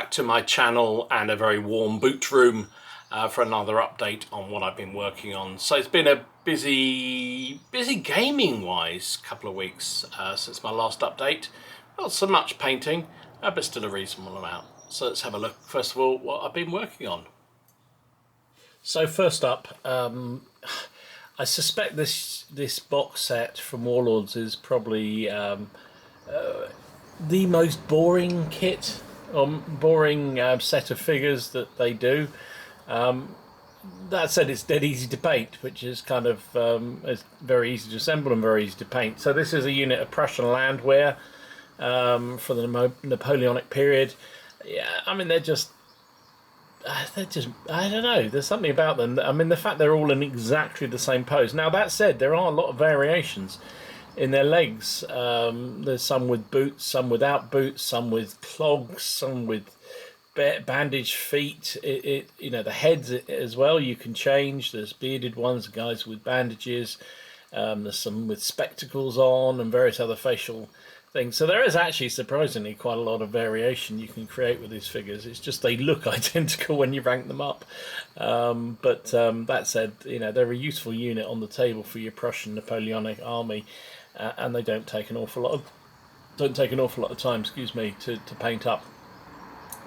back to my channel and a very warm boot room for another update on what I've been working on. So it's been a busy gaming wise couple of weeks since my last update. Not so much painting, but still a reasonable amount. So let's have a look first of all what I've been working on. So first up, I suspect this box set from Warlords is probably the most boring kit, or boring set of figures that they do. That said, it's dead easy to paint, which is kind of it's very easy to assemble and very easy to paint. So this is a unit of Prussian landwehr for the Napoleonic period. Yeah, I mean they're just I don't know, there's something about them. I mean, the fact they're all in exactly the same pose. Now that said, there are a lot of variations in their legs. There's some with boots, some without boots, some with clogs, some with bandaged feet. You know, the heads as well you can change. There's bearded ones, guys with bandages. There's some with spectacles on and various other facial things. So there is actually surprisingly quite a lot of variation you can create with these figures. It's just they look identical when you rank them up. But that said, you know, they're a useful unit on the table for your Prussian Napoleonic army, and they don't take an awful lot of time, excuse me, to paint up.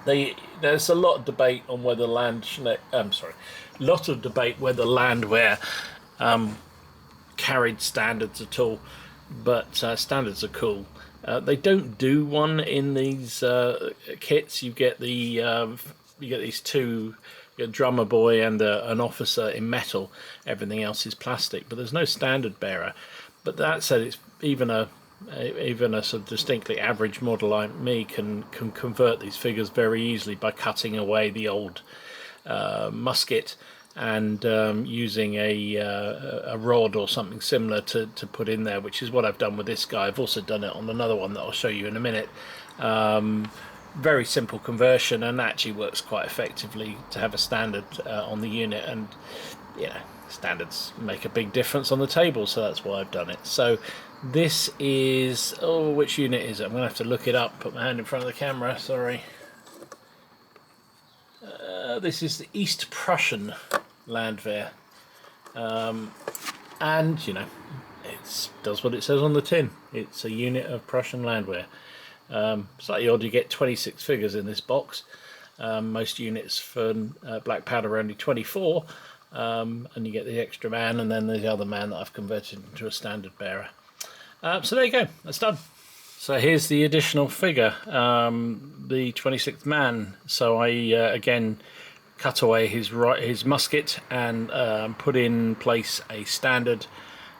There's a lot of debate on whether landwehr carried standards at all, but standards are cool. They don't do one in these kits. You get these two, a drummer boy and an officer in metal. Everything else is plastic, but there's no standard bearer. But that said, it's even a sort of distinctly average model like me can convert these figures very easily by cutting away the old musket and using a rod or something similar to put in there, which is what I've done with this guy. I've also done it on another one that I'll show you in a minute. Very simple conversion, and actually works quite effectively to have a standard on the unit, and yeah, standards make a big difference on the table, so that's why I've done it. So this is, which unit is it? I'm going to have to look it up, put my hand in front of the camera, sorry. This is the East Prussian landwehr, and you know, it does what it says on the tin. It's a unit of Prussian landwehr. Slightly odd, you get 26 figures in this box. Most units for black powder are only 24, and you get the extra man, and then the other man that I've converted into a standard bearer. So there you go, that's done. So here's the additional figure, the 26th man. So I again cut away his musket and put in place a standard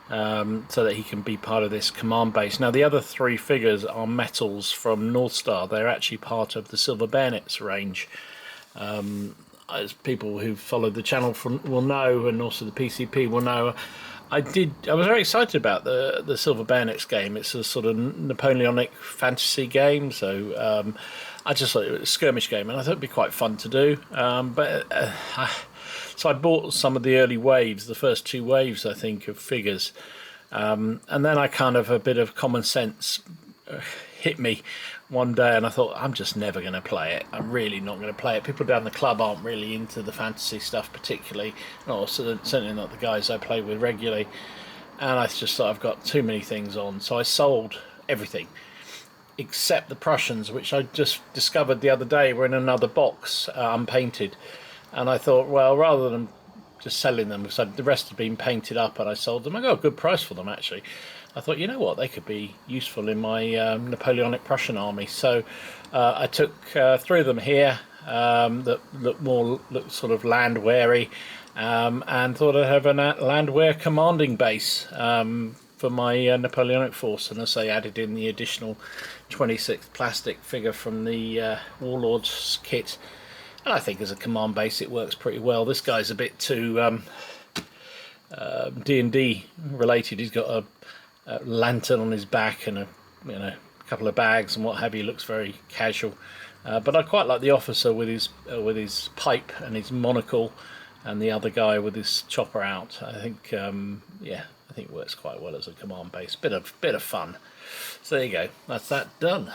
so that he can be part of this command base. Now the other three figures are metals from North Star. They're actually part of the Silver Bayonets range. As people who followed the channel will know, and also the PCP will know, I was very excited about the Silver Bayonets game. It's a sort of Napoleonic fantasy game, so I just thought it was a skirmish game, and I thought it'd be quite fun to do. So I bought some of the early waves, the first two waves, I think, of figures, and then I kind of, a bit of common sense hit me one day, and I thought, I'm just never going to play it. I'm really not going to play it. People down the club aren't really into the fantasy stuff particularly, or certainly not the guys I play with regularly, and I just thought I've got too many things on, so I sold everything except the Prussians, which I just discovered the other day were in another box, unpainted, and I thought, well, rather than just selling them, because the rest had been painted up and I sold them, I got a good price for them actually. I thought, you know what, they could be useful in my Napoleonic Prussian army. So I took three of them here that look sort of landwehry, and thought I'd have a landwehr commanding base for my Napoleonic force. And as I added in the additional 26th plastic figure from the Warlords kit. And I think as a command base it works pretty well. This guy's a bit too D&D related. He's got a lantern on his back and a couple of bags and what have you. Looks very casual, but I quite like the officer with his pipe and his monocle, and the other guy with his chopper out. I think yeah, I think it works quite well as a command base. Bit of fun. So there you go, that's that done.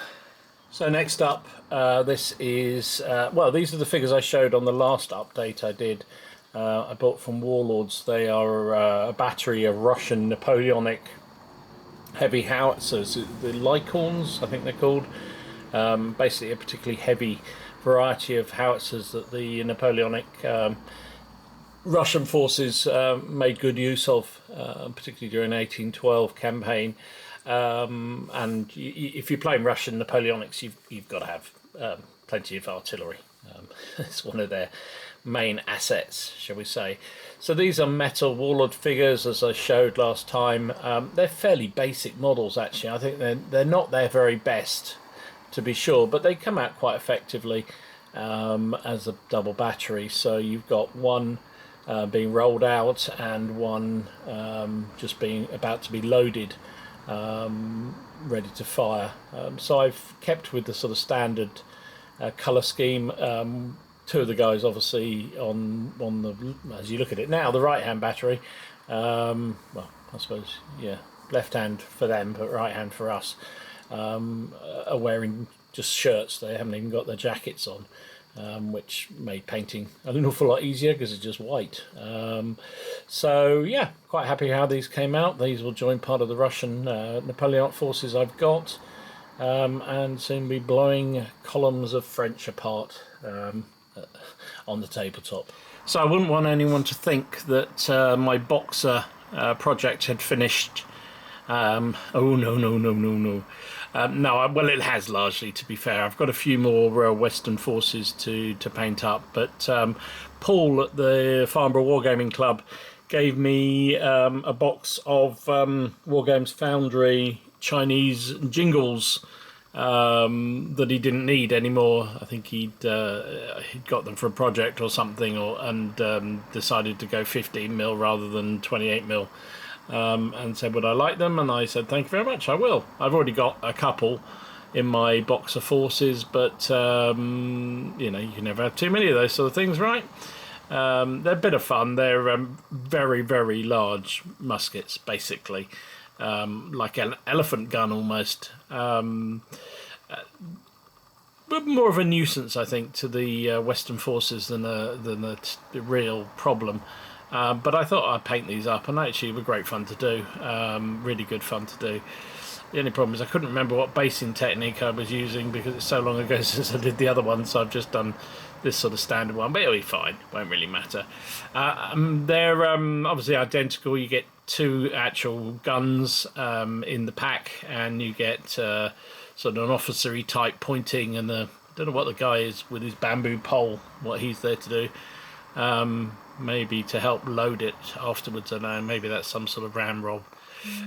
So next up, this is, well, these are the figures I showed on the last update I did. I bought from Warlords. They are a battery of Russian Napoleonic heavy howitzers, the Lycorns, I think they're called. Basically a particularly heavy variety of howitzers that the Napoleonic Russian forces made good use of, particularly during the 1812 campaign. And if you're playing Russian Napoleonics, you've got to have plenty of artillery. It's one of their main assets, shall we say. So these are metal Warlord figures, as I showed last time. They're fairly basic models, actually. I think they're not their very best, to be sure, but they come out quite effectively as a double battery. So you've got one being rolled out and one just being about to be loaded, ready to fire. So I've kept with the sort of standard colour scheme. Two of the guys obviously on the, as you look at it now, the right hand battery. Well, I suppose, yeah, left hand for them but right hand for us, are wearing just shirts. They haven't even got their jackets on, which made painting an awful lot easier because it's just white. So yeah, quite happy how these came out. These will join part of the Russian Napoleonic forces I've got, and soon be blowing columns of French apart on the tabletop. So I wouldn't want anyone to think that my Boxer project had finished. Oh no. No, well, it has largely, to be fair. I've got a few more Western forces to paint up, but Paul at the Farnborough Wargaming Club gave me a box of Wargames Foundry Chinese jingles that he didn't need anymore. I think he'd got them for a project or something, and decided to go 15mm rather than 28mm. And said, would I like them? And I said, thank you very much, I will. I've already got a couple in my box of forces, but you know, you can never have too many of those sort of things, right? They're a bit of fun. They're very, very large muskets, basically, like an elephant gun almost. But more of a nuisance, I think, to the Western forces than the real problem. But I thought I'd paint these up, and actually were great fun to do. Really good fun to do. The only problem is I couldn't remember what basing technique I was using because it's so long ago since I did the other one, so I've just done this sort of standard one, but it'll be fine, won't really matter. They're obviously identical. You get two actual guns in the pack, and you get sort of an officery type pointing, and I don't know what the guy is with his bamboo pole, what he's there to do. Maybe to help load it afterwards, I know, maybe that's some sort of ramrod.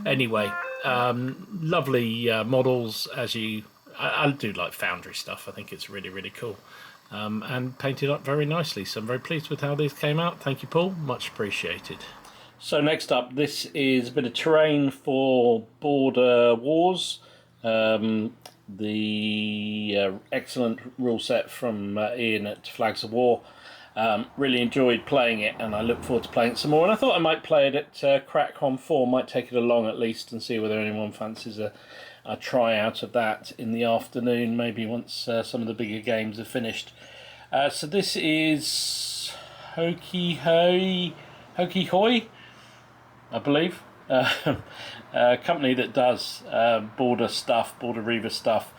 Anyway, lovely models. I do like Foundry stuff. I think it's really, really cool, and painted up very nicely, so I'm very pleased with how these came out. Thank you, Paul, much appreciated. So next up, this is a bit of terrain for Border Wars, the excellent rule set from Ian at Flags of War. Really enjoyed playing it, and I look forward to playing it some more. And I thought I might play it at CrackCon 4, might take it along at least and see whether anyone fancies a try out of that in the afternoon, maybe once some of the bigger games are finished. So this is Hokey Hoy, I believe, a company that does border stuff, Border Reaver stuff.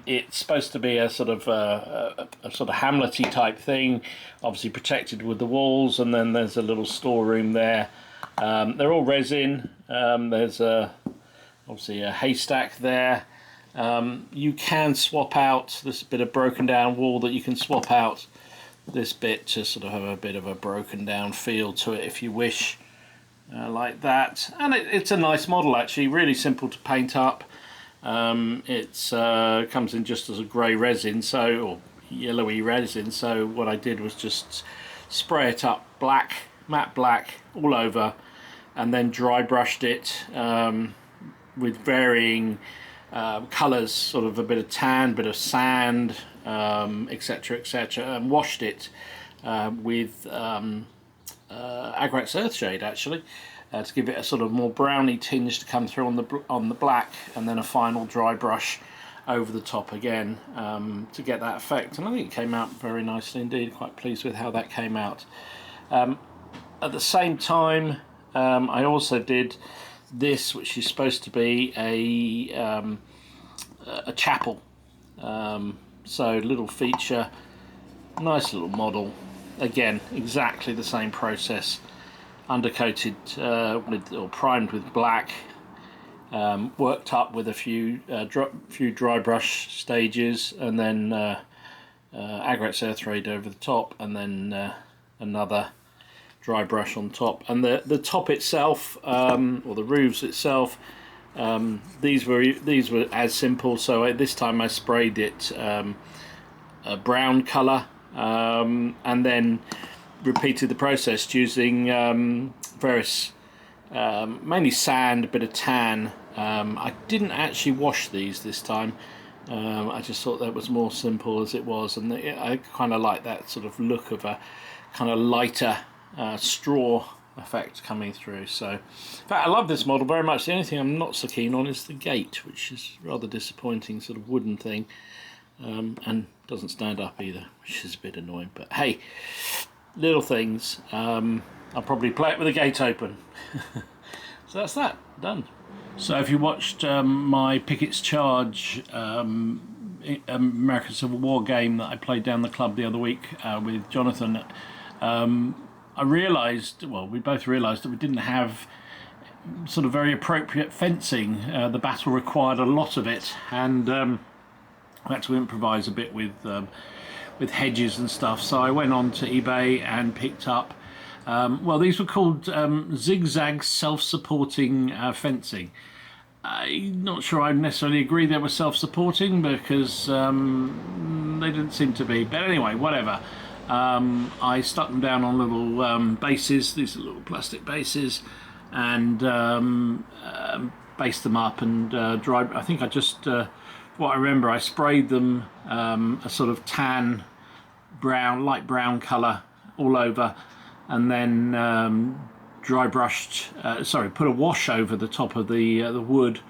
It's supposed to be a sort of Hamlety type thing, obviously protected with the walls, and then there's a little storeroom there. They're all resin. There's obviously a haystack there. You can swap out this bit of broken down wall that you can swap out this bit to sort of have a bit of a broken down feel to it if you wish, like that. And it's a nice model, actually, really simple to paint up. It comes in just as a grey resin, or yellowy resin, so what I did was just spray it up black, matte black, all over, and then dry brushed it with varying colours, sort of a bit of tan, a bit of sand, etc, and washed it with Agrax Earthshade, actually, to give it a sort of more browny tinge to come through on the black, and then a final dry brush over the top again to get that effect, and I think it came out very nicely indeed. Quite pleased with how that came out. At the same time, I also did this, which is supposed to be a chapel. So little feature, nice little model. Again, exactly the same process. Undercoated or primed with black. Worked up with a few dry brush stages, and then Agrax Earthrade over the top, and then another dry brush on top. And the top itself, or the roofs itself, these were as simple. So this time I sprayed it a brown colour, and then repeated the process using various mainly sand, a bit of tan. I didn't actually wash these this time. I just thought that was more simple as it was, and I kind of like that sort of look of a kind of lighter straw effect coming through. So in fact, I love this model very much. The only thing I'm not so keen on is the gate, which is rather disappointing, sort of wooden thing, and doesn't stand up either, which is a bit annoying, but hey, little things. I'll probably play it with the gate open. So that's that, done. So if you watched my Pickett's Charge American Civil War game that I played down the club the other week with Jonathan, I realised, well, we both realised that we didn't have sort of very appropriate fencing. The battle required a lot of it, and I had to improvise a bit with hedges and stuff. So I went on to eBay and picked up, well, these were called zigzag self-supporting fencing. I'm not sure I necessarily agree they were self-supporting, because they didn't seem to be, but anyway, whatever. I stuck them down on little bases. These are little plastic bases, and based them up and dried. I think I just, what I remember, I sprayed them a sort of tan brown, light brown colour all over, and then dry brushed, put a wash over the top of the wood,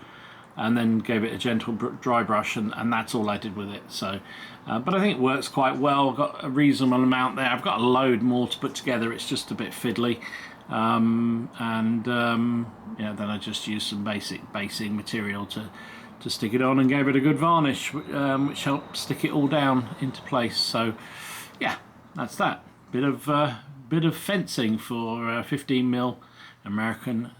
and then gave it a gentle dry brush, and that's all I did with it. So, but I think it works quite well. I've got a reasonable amount there. I've got a load more to put together. It's just a bit fiddly, yeah, then I just used some basic basing material to stick it on, and gave it a good varnish, which helped stick it all down into place. So, yeah, that's that. Bit of fencing for 15mm American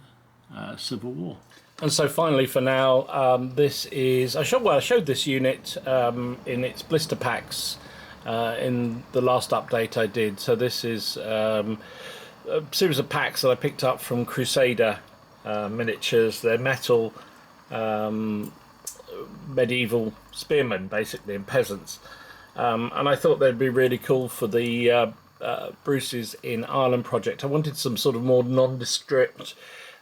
Civil War. And so finally, for now, this is, I showed this unit in its blister packs in the last update I did. So this is a series of packs that I picked up from Crusader Miniatures. They're metal medieval spearmen, basically, and peasants. And I thought they'd be really cool for the Bruce's in Ireland project. I wanted some sort of more nondescript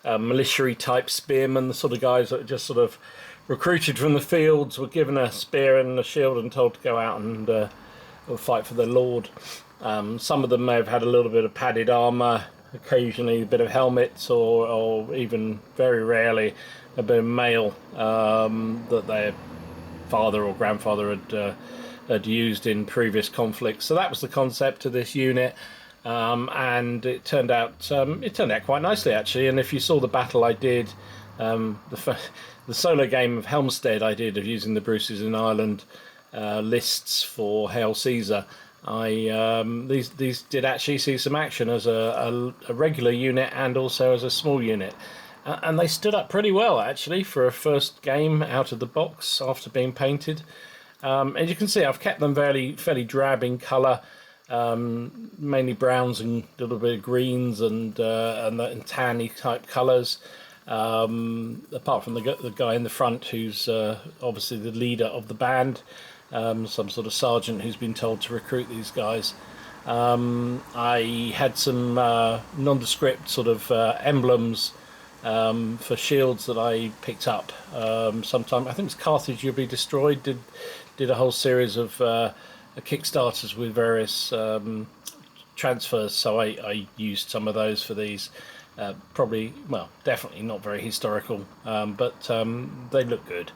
militia type spearmen, the sort of guys that are just sort of recruited from the fields, were given a spear and a shield and told to go out and fight for their lord. Some of them may have had a little bit of padded armour, occasionally a bit of helmets, or even very rarely a bit of mail that their father or grandfather had used in previous conflicts. So that was the concept of this unit, and it turned out quite nicely, actually. And if you saw the battle I did, the solo game of Helmstead I did, of using the Bruces in Ireland lists for Hail Caesar, these did actually see some action as a regular unit and also as a small unit. And they stood up pretty well, actually, for a first game out of the box after being painted. As you can see, I've kept them fairly drab in colour, mainly browns and a little bit of greens and tanny type colours. Apart from the guy in the front, who's obviously the leader of the band, some sort of sergeant who's been told to recruit these guys. I had some nondescript sort of emblems for shields that I picked up sometime. I think it's Carthage You'll Be Destroyed did a whole series of Kickstarters with various transfers, so I used some of those for these. Definitely not very historical, but they look good.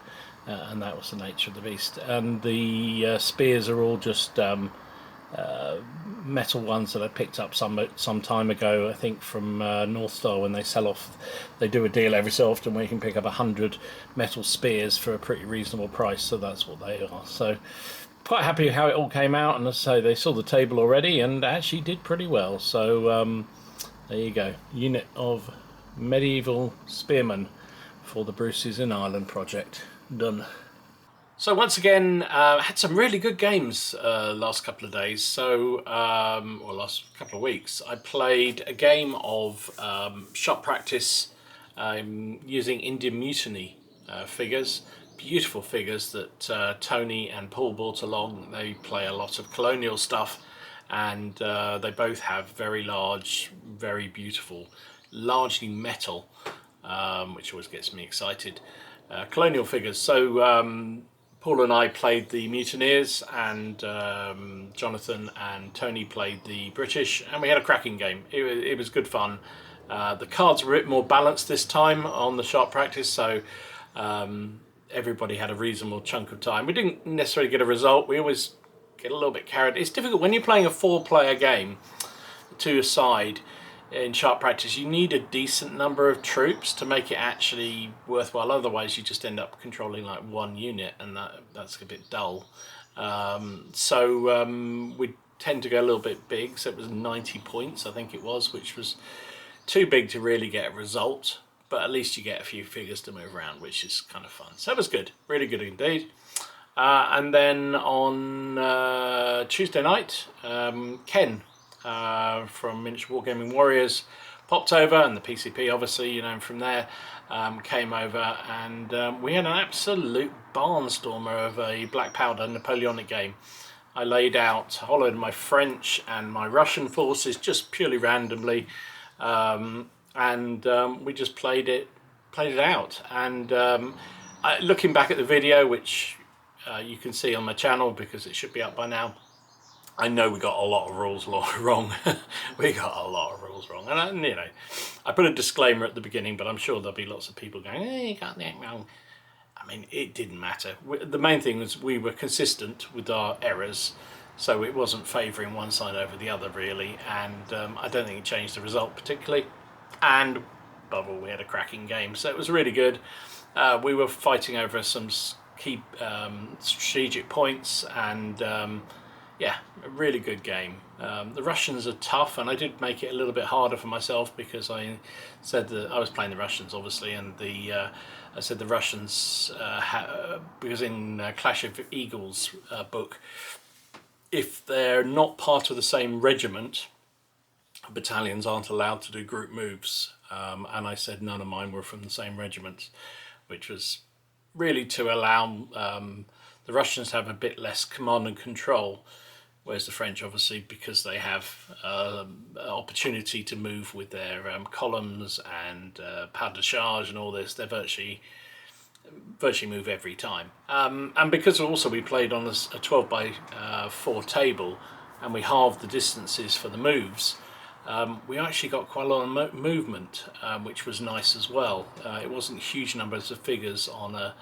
and that was the nature of the beast. And the spears are all just metal ones that I picked up some time ago, I think from North Star. When they sell off, they do a deal every so often where you can pick up 100 metal spears for a pretty reasonable price, so that's what they are. So quite happy how it all came out, and as I say, they saw the table already and actually did pretty well. So there you go, unit of medieval spearmen for the Bruces in Ireland project done. So once again, had some really good games last couple of days. So, or last couple of weeks, I played a game of shot practice using Indian Mutiny figures. Beautiful figures that Tony and Paul brought along. They play a lot of colonial stuff, and they both have very large, very beautiful, largely metal, which always gets me excited. Colonial figures. So Paul and I played the Mutineers, and Jonathan and Tony played the British, and we had a cracking game. It was good fun. The cards were a bit more balanced this time on the sharp practice, so everybody had a reasonable chunk of time. We didn't necessarily get a result. We always get a little bit carried. It's difficult when you're playing a 4-player game, 2 aside. In sharp practice, you need a decent number of troops to make it actually worthwhile. Otherwise, you just end up controlling like one unit, and that's a bit dull. So we tend to go a little bit big. So it was 90 points, I think it was, which was too big to really get a result. But at least you get a few figures to move around, which is kind of fun. So it was good, really good indeed. And then on Tuesday night, Ken from Miniature Wargaming Warriors popped over, and the PCP, obviously, you know, from there came over, and we had an absolute barnstormer of a black powder Napoleonic game. I laid out, hollowed my French and my Russian forces just purely randomly, and we just played it out. And looking back at the video, which you can see on my channel because it should be up by now, I know we got a lot of rules wrong. We got a lot of rules wrong. And, you know, I put a disclaimer at the beginning, but I'm sure there'll be lots of people going, hey, you got that wrong. I mean, it didn't matter. The main thing was we were consistent with our errors, so it wasn't favouring one side over the other, really. And I don't think it changed the result particularly. And above all, we had a cracking game. So it was really good. We were fighting over some key strategic points, and yeah, a really good game. The Russians are tough, and I did make it a little bit harder for myself because I said that I was playing the Russians, obviously, and I said the Russians, because in Clash of Eagles book, if they're not part of the same regiment, battalions aren't allowed to do group moves, and I said none of mine were from the same regiment, which was really to allow the Russians to have a bit less command and control, whereas the French, obviously, because they have opportunity to move with their columns and pas de charge and all this, they virtually move every time. And because also we played on a 12 by 4 table, and we halved the distances for the moves, we actually got quite a lot of movement, which was nice as well. It wasn't huge numbers of figures on a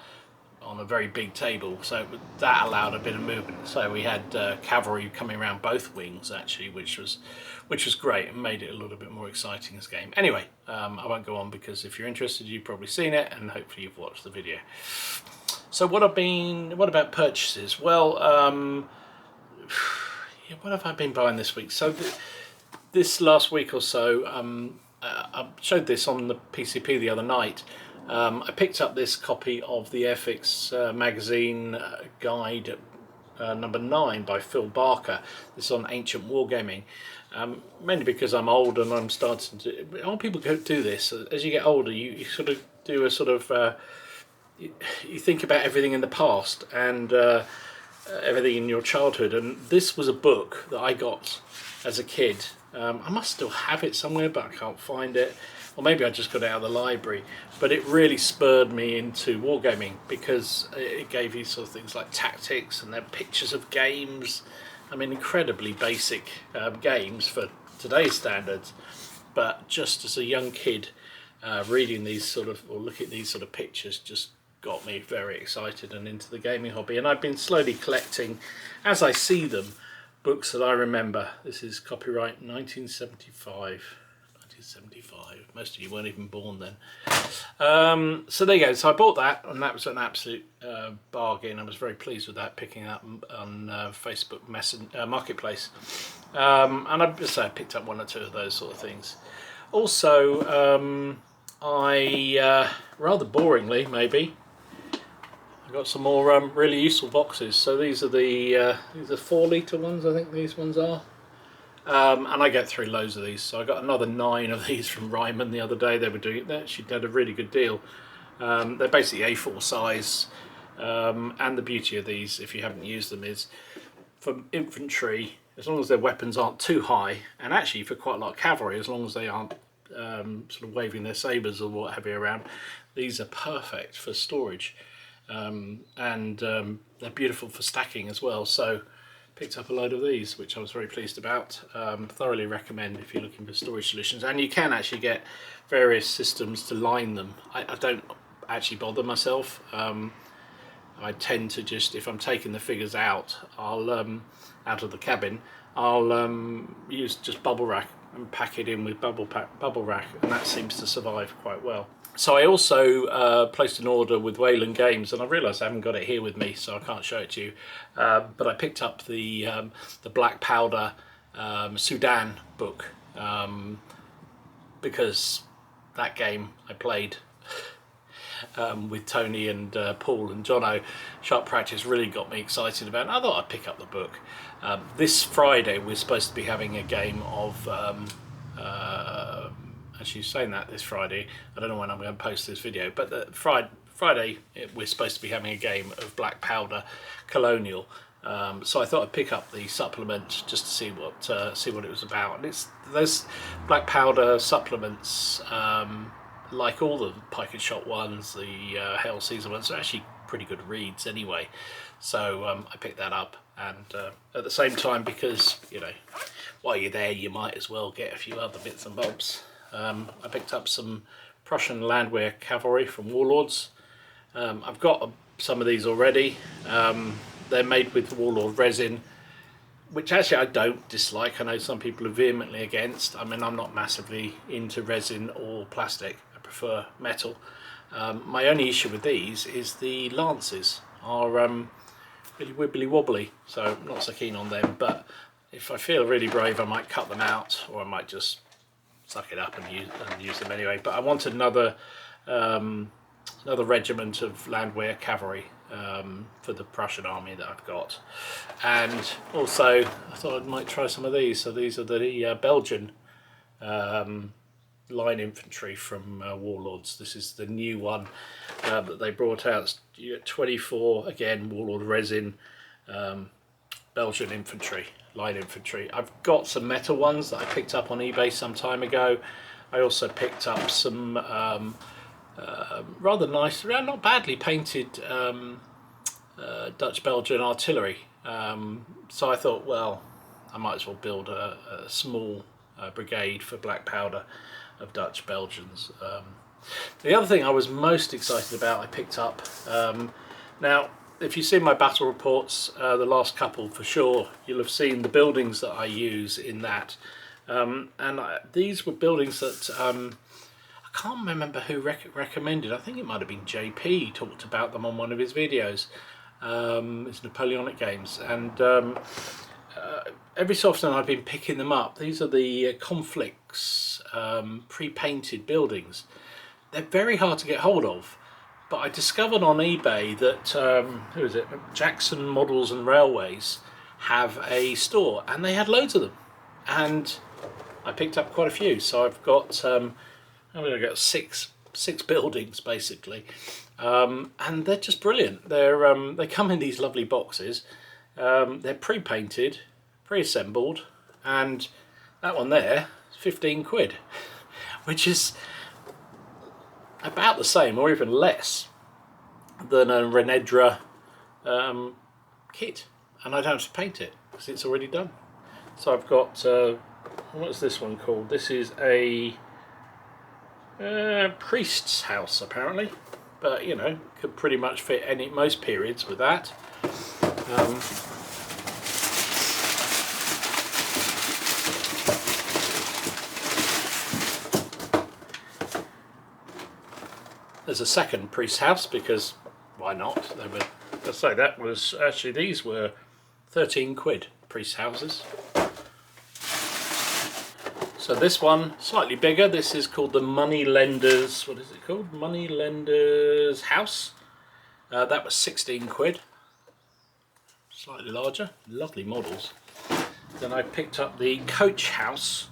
very big table, so that allowed a bit of movement. So we had cavalry coming around both wings, actually, which was great and made it a little bit more exciting as a game. Anyway, I won't go on because if you're interested, you've probably seen it, and hopefully you've watched the video. So what about purchases? Well, yeah, what have I been buying this week? So this last week or so, I showed this on the PCP the other night. I picked up this copy of the Airfix magazine guide number 9 by Phil Barker. This is on ancient wargaming, mainly because I'm old and I'm starting to... Old people do this. As you get older, you sort of do a sort of... you think about everything in the past and everything in your childhood. And this was a book that I got as a kid. I must still have it somewhere, but I can't find it. Or maybe I just got it out of the library, but it really spurred me into wargaming because it gave you sort of things like tactics and then pictures of games. I mean, incredibly basic games for today's standards, but just as a young kid, reading these sort of, or looking at these sort of pictures just got me very excited and into the gaming hobby. And I've been slowly collecting, as I see them, books that I remember. This is copyright 1975. 1975. Most of you weren't even born then. So there you go. So I bought that, and that was an absolute bargain. I was very pleased with that, picking it up on Facebook Marketplace. And I picked up one or two of those sort of things. Also, I rather boringly maybe, I got some more really useful boxes. So these are the 4-litre ones, I think these ones are. And I get through loads of these. So I got another 9 of these from Ryman the other day. They were doing it there. She did a really good deal. They're basically A4 size. And the beauty of these, if you haven't used them, is for infantry, as long as their weapons aren't too high, and actually for quite a lot of cavalry, as long as they aren't sort of waving their sabres or what have you around, these are perfect for storage. And they're beautiful for stacking as well. So picked up a load of these, which I was very pleased about. Thoroughly recommend if you're looking for storage solutions. And you can actually get various systems to line them. I don't actually bother myself. I tend to just, if I'm taking the figures out, I'll out of the cabin, I'll use just bubble wrap and pack it in with bubble wrap, and that seems to survive quite well. So I also placed an order with Wayland Games, and I realised I haven't got it here with me, so I can't show it to you. But I picked up the Black Powder Sudan book, because that game I played with Tony and Paul and Jono, Sharp Practice, really got me excited about it. I thought I'd pick up the book. This Friday we're supposed to be having a game of actually saying that this Friday, I don't know when I'm going to post this video, but Friday we're supposed to be having a game of Black Powder Colonial. So I thought I'd pick up the supplement just to see what it was about. And it's those Black Powder supplements, like all the Pike and Shot ones, the Hell Season ones, are actually pretty good reads anyway. So I picked that up, and at the same time, because while you're there you might as well get a few other bits and bobs. I picked up some Prussian landwehr cavalry from Warlords. I've got some of these already. They're made with Warlord resin, which actually I don't dislike. I know some people are vehemently against. I mean, I'm not massively into resin or plastic. I prefer metal. My only issue with these is the lances are really wibbly wobbly, so I'm not so keen on them. But if I feel really brave, I might cut them out, or I might just suck it up and use them anyway. But I wanted another regiment of landwehr cavalry for the Prussian army that I've got, and also I thought I might try some of these. So these are the Belgian line infantry from Warlords. This is the new one that they brought out. You get 24, again, Warlord resin, Belgian infantry, line infantry. I've got some metal ones that I picked up on eBay some time ago. I also picked up some rather nice, not badly painted Dutch-Belgian artillery. So I thought, well, I might as well build a small brigade for Black Powder of Dutch Belgians. The other thing I was most excited about, I picked up. Now, if you've seen my battle reports, the last couple for sure, you'll have seen the buildings that I use in that. These were buildings that I can't remember who recommended. I think it might have been JP talked about them on one of his videos. It's Napoleonic Games, and every so often I've been picking them up. These are the Conflicts pre-painted buildings. They're very hard to get hold of, but I discovered on eBay that who is it? Jackson Models and Railways have a store, and they had loads of them, and I picked up quite a few. So I've got I've got six buildings basically, and they're just brilliant. They come in these lovely boxes. They're pre-painted, pre-assembled, and that one there is 15 quid, which is about the same or even less than a Renedra kit, and I don't have to paint it because it's already done. So I've got what's this one called? This is a priest's house apparently, but you know, could pretty much fit most periods with that. There's a second priest's house, because why not? They were, let's say that was actually, these were 13 quid, priest's houses. So this one, slightly bigger. This is called the Money Lenders, what is it called? Money Lenders House. That was 16 quid. Slightly larger, lovely models. Then I picked up the Coach House.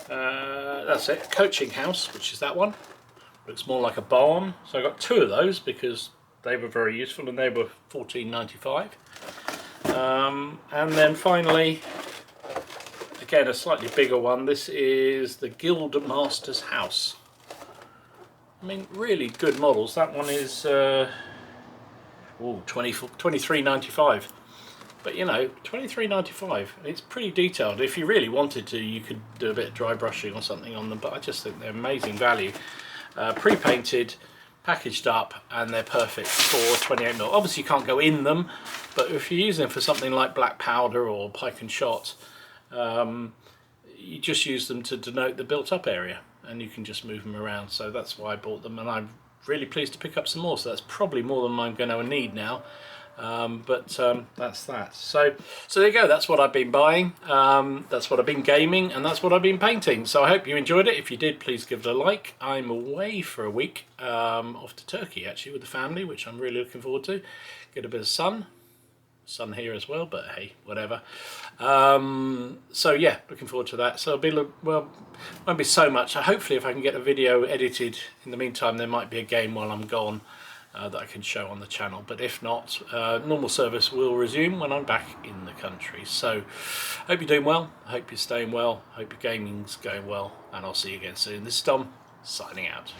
That's it, Coaching House, which is that one. Looks more like a barn. So I got 2 of those because they were very useful, and they were $14.95. And then finally, again, a slightly bigger one. This is the Guildmaster's House. I mean, really good models. That one is $23.95. But you know, $23.95. It's pretty detailed. If you really wanted to, you could do a bit of dry brushing or something on them. But I just think they're amazing value. Pre-painted, packaged up, and they're perfect for 28mm. Obviously, you can't go in them, but if you're using them for something like black powder or pike and shot, you just use them to denote the built-up area, and you can just move them around. So that's why I bought them, and I'm really pleased to pick up some more. So that's probably more than I'm going to need now. That's that. So there you go. That's what I've been buying. That's what I've been gaming, and that's what I've been painting. So I hope you enjoyed it. If you did, please give it a like. I'm away for a week, off to Turkey actually with the family, which I'm really looking forward to. Get a bit of sun here as well, but hey, whatever. So yeah, looking forward to that. So it'll be, well, won't be so much. Hopefully, if I can get a video edited in the meantime, there might be a game while I'm gone that I can show on the channel. But if not, normal service will resume when I'm back in the country. So hope you're doing well. I hope you're staying well. Hope your gaming's going well, and I'll see you again soon. This is Tom, signing out.